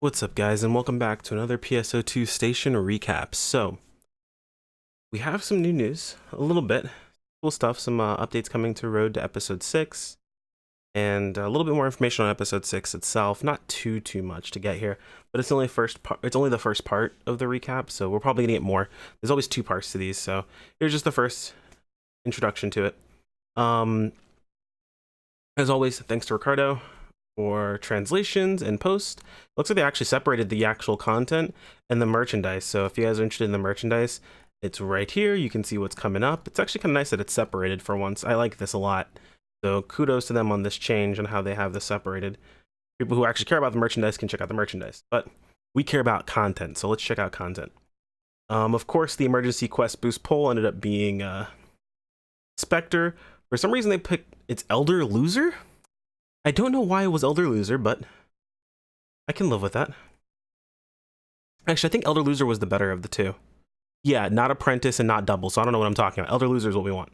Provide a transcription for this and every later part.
What's up, guys, and welcome back to another PSO2 station recap. So, we have some new news, a little bit, cool stuff, some updates coming to Road to Episode 6, and a little bit more information on Episode 6 itself. Not too much to get here, but it's only the first part of the recap, so we're probably gonna get more. There's always two parts to these, so here's just the first introduction to it. As always, thanks to Ricardo for translations and post. Looks like they actually separated the actual content and the merchandise. So if you guys are interested in the merchandise, it's right here. You can see what's coming up. It's actually kind of nice that it's separated for once. I like this a lot. So kudos to them on this change and how they have this separated. People who actually care about the merchandise can check out the merchandise, but we care about content. So let's check out content. Of course, the emergency quest boost poll ended up being Spectre. For some reason, they picked it's Elder Loser. I don't know why it was Elder Loser, but I can live with that. Actually, I think Elder Loser was the better of the two. Yeah, not Apprentice and not Double, so I don't know what I'm talking about. Elder Loser is what we want.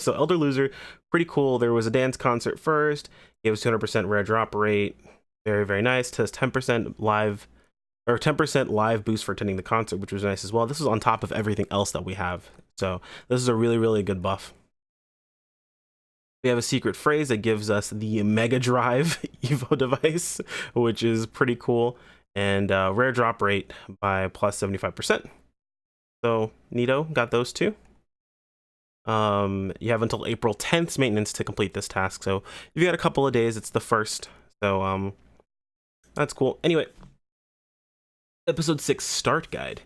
So Elder Loser, pretty cool. There was a dance concert first. It was 200% rare drop rate. Very nice. Test 10% live, or 10% live boost for attending the concert, which was nice as well. This is on top of everything else that we have. So this is a really good buff. We have a secret phrase that gives us the Mega Drive Evo device, which is pretty cool, and rare drop rate by plus 75%. So neato, got those two. You have until April 10th's maintenance to complete this task. So if you got a couple of days, it's the first. So that's cool. Anyway, episode 6 start guide.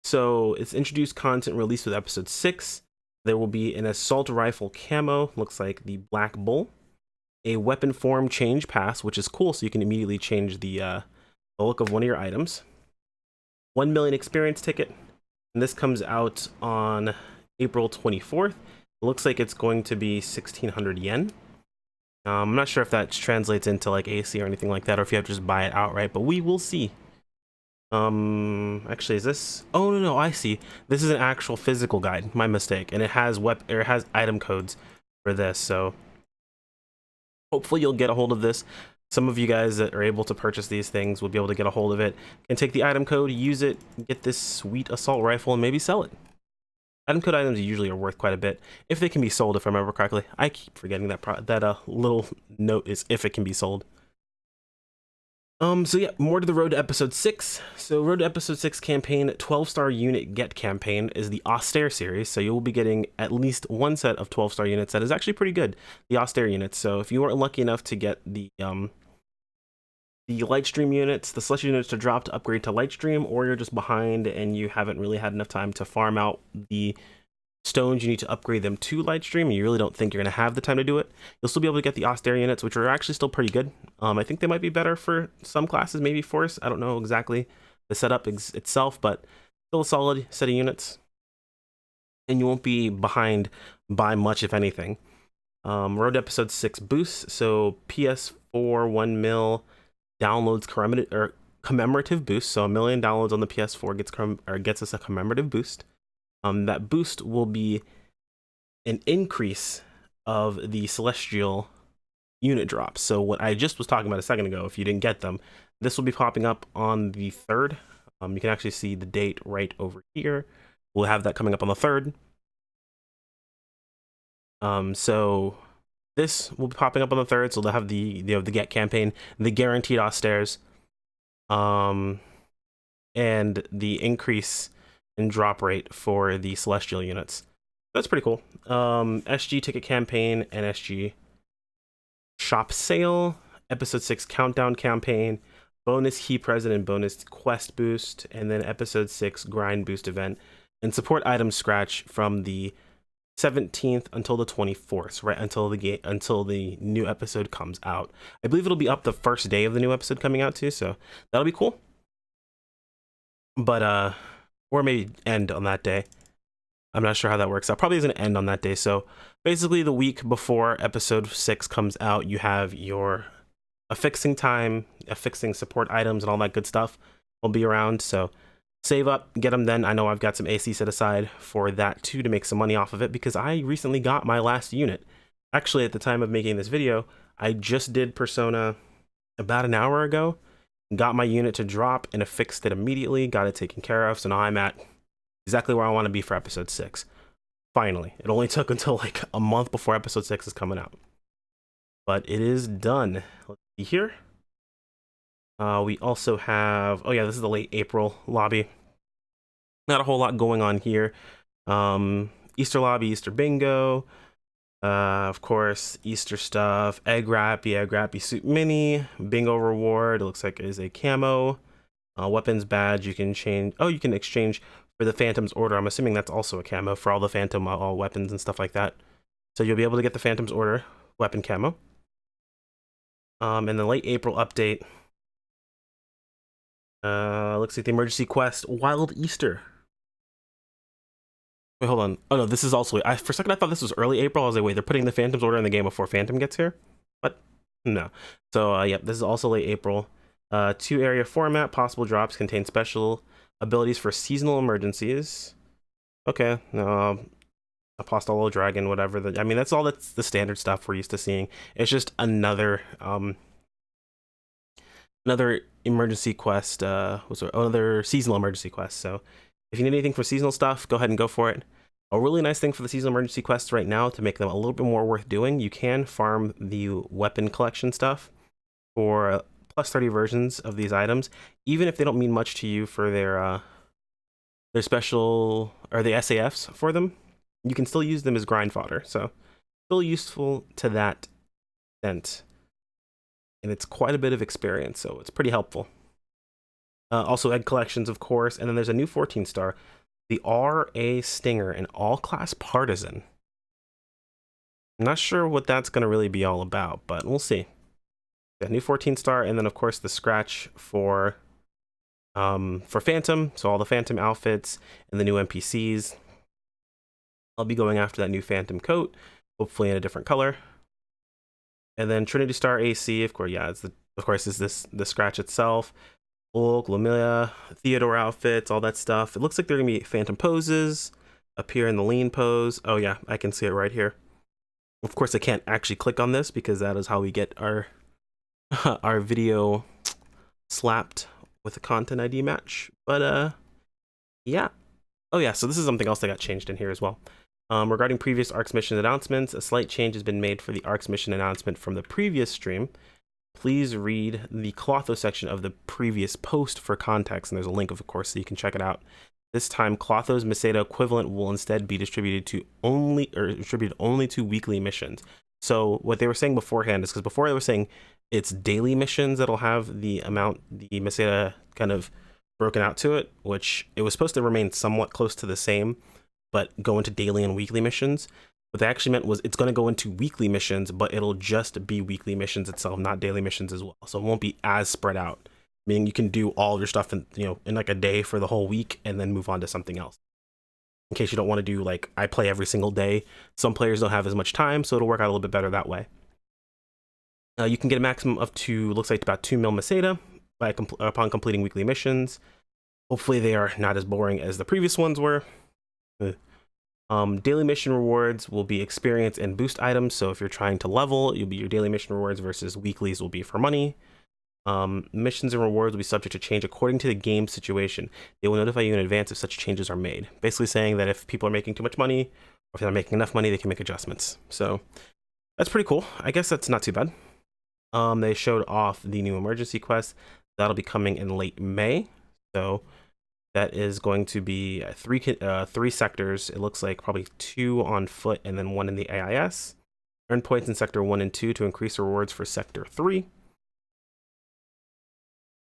So it's introduced content released with episode 6. There will be an assault rifle camo, looks like the Black Bull, a weapon form change pass, which is cool, so you can immediately change the look of one of your items, 1 million experience ticket, and this comes out on April 24th. It looks like it's going to be 1,600 yen. I'm not sure if that translates into like AC or anything like that, or if you have to just buy it outright, but we will see. Actually, is this? Oh no, I see. This is an actual physical guide. My mistake. And it has item codes for this. So hopefully you'll get a hold of this. Some of you guys that are able to purchase these things will be able to get a hold of it and take the item code, use it, get this sweet assault rifle, and maybe sell it. Item code items usually are worth quite a bit if they can be sold. If I remember correctly, I keep forgetting that little note is if it can be sold. So yeah, more to the Road to Episode 6. So Road to Episode 6 campaign, 12-star unit get campaign is the Austere series. So you will be getting at least one set of 12-star units that is actually pretty good, the Austere units. So if you weren't lucky enough to get the Lightstream units, the Celestial units to drop to upgrade to Lightstream, or you're just behind and you haven't really had enough time to farm out the stones you need to upgrade them to Lightstream, and you really don't think you're going to have the time to do it, you'll still be able to get the Austere units, which are actually still pretty good. I think they might be better for some classes, maybe Force. I don't know exactly the setup itself, but still a solid set of units. And you won't be behind by much, if anything. Road to Episode 6 boosts. So PS4 1 mil downloads commemorative boost. So 1 million downloads on the PS4 gets us a commemorative boost. That boost will be an increase of the Celestial unit drops. So what I just was talking about a second ago, if you didn't get them, this will be popping up on the 3rd. You can actually see the date right over here. We'll have that coming up on the 3rd. So this will be popping up on the 3rd. So they'll have the the get campaign, the guaranteed Austeres, and the increase in drop rate for the Celestial units. That's pretty cool. SG ticket campaign and SG shop sale, episode 6 countdown campaign, bonus key present and bonus quest boost, and then episode 6 grind boost event, and support item scratch from the 17th until the 24th, right until the new episode comes out. I believe it'll be up the first day of the new episode coming out too, so that'll be cool. But or maybe end on that day. I'm not sure how that works out. Probably doesn't end on that day. So basically the week before episode 6 comes out, you have your affixing time, affixing support items and all that good stuff will be around. So save up, get them then. I know I've got some AC set aside for that too, to make some money off of it, because I recently got my last unit. Actually, at the time of making this video, I just did Persona about an hour ago, got my unit to drop and affixed it immediately, got it taken care of. So now I'm at exactly where I want to be for episode 6. Finally, it only took until like a month before episode 6 is coming out, but it is done. Let's see here. We also have, oh yeah, this is the late April lobby. Not a whole lot going on here. Easter lobby, Easter bingo, of course, Easter stuff, egg wrappy suit mini, bingo reward. It looks like it is a camo. Weapons badge you can change. Oh, you can exchange for the Phantom's Order. I'm assuming that's also a camo for all the Phantom weapons and stuff like that. So you'll be able to get the Phantom's Order weapon camo. And the late April update. Looks like the emergency quest, Wild Easter. Wait, hold on. Oh no, this is also, for a second I thought this was early April. I was like, wait, they're putting the Phantom's Order in the game before Phantom gets here? What? No. So, yep, this is also late April. 2 area format, possible drops contain special abilities for seasonal emergencies. Okay, no, Apostolo Dragon, whatever. I mean, that's the standard stuff we're used to seeing. It's just another emergency quest, another seasonal emergency quest. So if you need anything for seasonal stuff, go ahead and go for it. A really nice thing for the seasonal emergency quests right now, to make them a little bit more worth doing, you can farm the weapon collection stuff for plus 30 versions of these items, even if they don't mean much to you for their special, or the SAFs for them. You can still use them as grind fodder, so still useful to that extent. And it's quite a bit of experience, so it's pretty helpful. Also egg collections, of course, and then there's a new 14-star, the RA Stinger, an all-class partisan. I'm not sure what that's going to really be all about, but we'll see. A new 14-star, and then of course the scratch for Phantom, so all the Phantom outfits and the new NPCs. I'll be going after that new Phantom coat, hopefully in a different color. And then Trinity Star AC, of course, yeah, is the scratch itself. Hulk, Lamilla, Theodore outfits, all that stuff. It looks like they're gonna be Phantom poses, appear in the lean pose. Oh yeah, I can see it right here. Of course, I can't actually click on this because that is how we get our our video slapped with a content ID match. But yeah. Oh yeah, so this is something else that got changed in here as well. Regarding previous AHRQ Mission announcements, a slight change has been made for the AHRQ Mission announcement from the previous stream. Please read the Clotho section of the previous post for context, and there's a link, of course, so you can check it out. This time, Clotho's Meseta equivalent will instead be distributed only to weekly missions. So what they were saying beforehand is, because before they were saying it's daily missions that'll have the amount, the Meseta kind of broken out to it, which it was supposed to remain somewhat close to the same, but go into daily and weekly missions. What they actually meant was it's going to go into weekly missions, but it'll just be weekly missions itself, not daily missions as well. So it won't be as spread out, meaning you can do all your stuff in like a day for the whole week and then move on to something else. In case you don't want to do like I play every single day. Some players don't have as much time, so it'll work out a little bit better that way. You can get a maximum of looks like about 2 mil Meseta upon completing weekly missions. Hopefully they are not as boring as the previous ones were. Daily mission rewards will be experience and boost items. So if you're trying to level, you'll be your daily mission rewards versus weeklies will be for money. Missions and rewards will be subject to change according to the game situation. They will notify you in advance if such changes are made. Basically saying that if people are making too much money, or if they're not making enough money, they can make adjustments. So that's pretty cool. I guess that's not too bad. They showed off the new emergency quest. That'll be coming in late May. So that is going to be 3 sectors. It looks like probably 2 on foot and then 1 in the AIS. Earn points in sector 1 and 2 to increase the rewards for sector 3.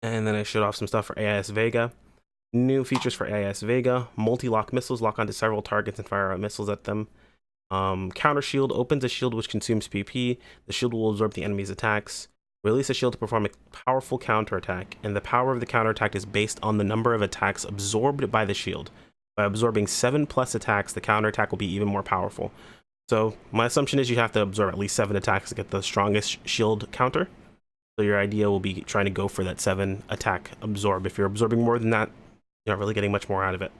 And then I showed off some stuff for AIS Vega. New features for AIS Vega. Multi-lock missiles lock onto several targets and fire out missiles at them. Counter shield opens a shield which consumes PP. The shield will absorb the enemy's attacks. Release a shield to perform a powerful counterattack, and the power of the counterattack is based on the number of attacks absorbed by the shield. By absorbing 7+ attacks, the counterattack will be even more powerful. So my assumption is you have to absorb at least 7 attacks to get the strongest shield counter. So your idea will be trying to go for that 7 attack absorb. If you're absorbing more than that, you're not really getting much more out of it.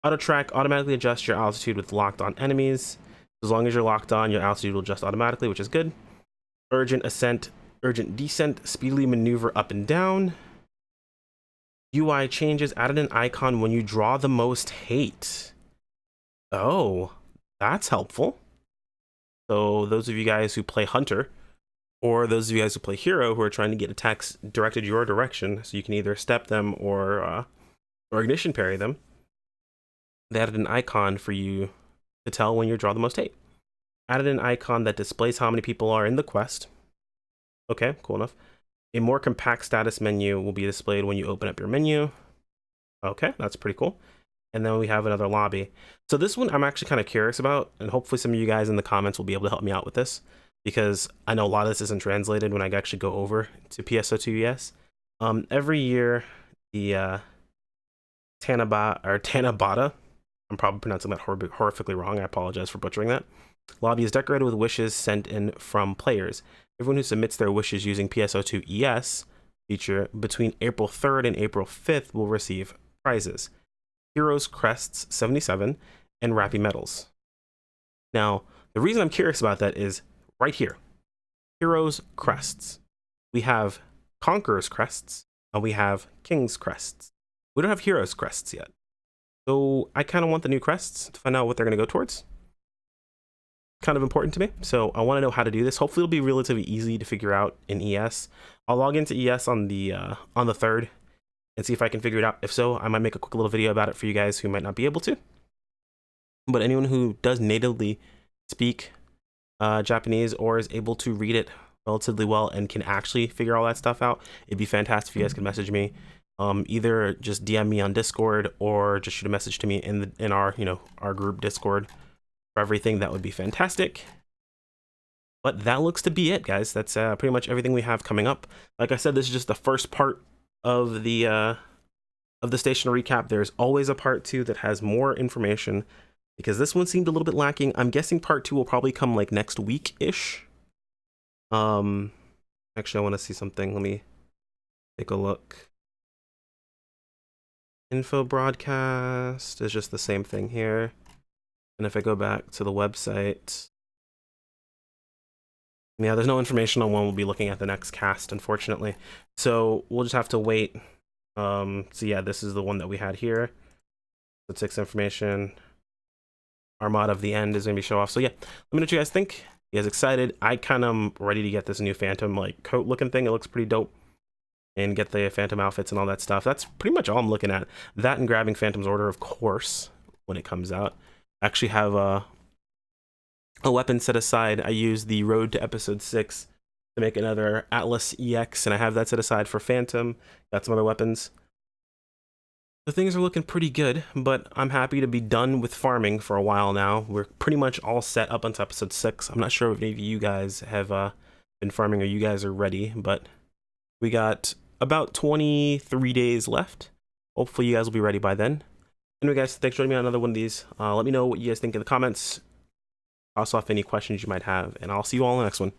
Auto track automatically adjusts your altitude with locked on enemies. As long as you're locked on, your altitude will adjust automatically, which is good. Urgent ascent. Urgent descent, speedily maneuver up and down. UI changes, added an icon when you draw the most hate. Oh, that's helpful. So those of you guys who play Hunter, or those of you guys who play Hero who are trying to get attacks directed your direction, so you can either step them or ignition parry them, they added an icon for you to tell when you draw the most hate. Added an icon that displays how many people are in the quest. Okay, cool enough. A more compact status menu will be displayed when you open up your menu. Okay, that's pretty cool. And then we have another lobby. So this one I'm actually kind of curious about, and hopefully some of you guys in the comments will be able to help me out with this, because I know a lot of this isn't translated when I actually go over to PSO2 ES. Every year, the Tanabata, I'm probably pronouncing that horrifically wrong, I apologize for butchering that. Lobby is decorated with wishes sent in from players. Everyone who submits their wishes using PSO2 ES feature between April 3rd and April 5th will receive prizes. Heroes Crests 77 and Rappy Medals. Now, the reason I'm curious about that is right here. Heroes Crests. We have Conqueror's Crests and we have King's Crests. We don't have Heroes Crests yet. So I kind of want the new crests to find out what they're going to go towards. Kind of important to me, so I want to know how to do this. Hopefully it'll be relatively easy to figure out in ES. I'll log into ES on the 3rd and see if I can figure it out. If so, I might make a quick little video about it for you guys who might not be able to. But anyone who does natively speak Japanese or is able to read it relatively well and can actually figure all that stuff out, it'd be fantastic if you guys could message me. Either just DM me on Discord or just shoot a message to me in our our group Discord. For everything, that would be fantastic. But that looks to be it, guys. That's pretty much everything we have coming up. Like I said, this is just the first part of the station recap. There's always a part 2 that has more information, because this one seemed a little bit lacking. I'm guessing part 2 will probably come like next week-ish. Actually, I want to see something. Let me take a look. Info broadcast is just the same thing here. And if I go back to the website, yeah, there's no information on when we'll be looking at the next cast, unfortunately. So we'll just have to wait. So yeah, this is the one that we had here. So 6 information. Armada of the End is going to be show off. So yeah, let me know what you guys think. You guys excited? I kind of am ready to get this new Phantom like coat looking thing. It looks pretty dope. And get the Phantom outfits and all that stuff. That's pretty much all I'm looking at. That and grabbing Phantom's Order, of course, when it comes out. I actually have a weapon set aside. I use the Road to Episode 6 to make another Atlas EX, and I have that set aside for Phantom. Got some other weapons. The things are looking pretty good, but I'm happy to be done with farming for a while now. We're pretty much all set up until Episode 6. I'm not sure if any of you guys have been farming or you guys are ready, but we got about 23 days left. Hopefully you guys will be ready by then. Anyway, guys, thanks for joining me on another one of these. Let me know what you guys think in the comments. Toss off any questions you might have, and I'll see you all in the next one.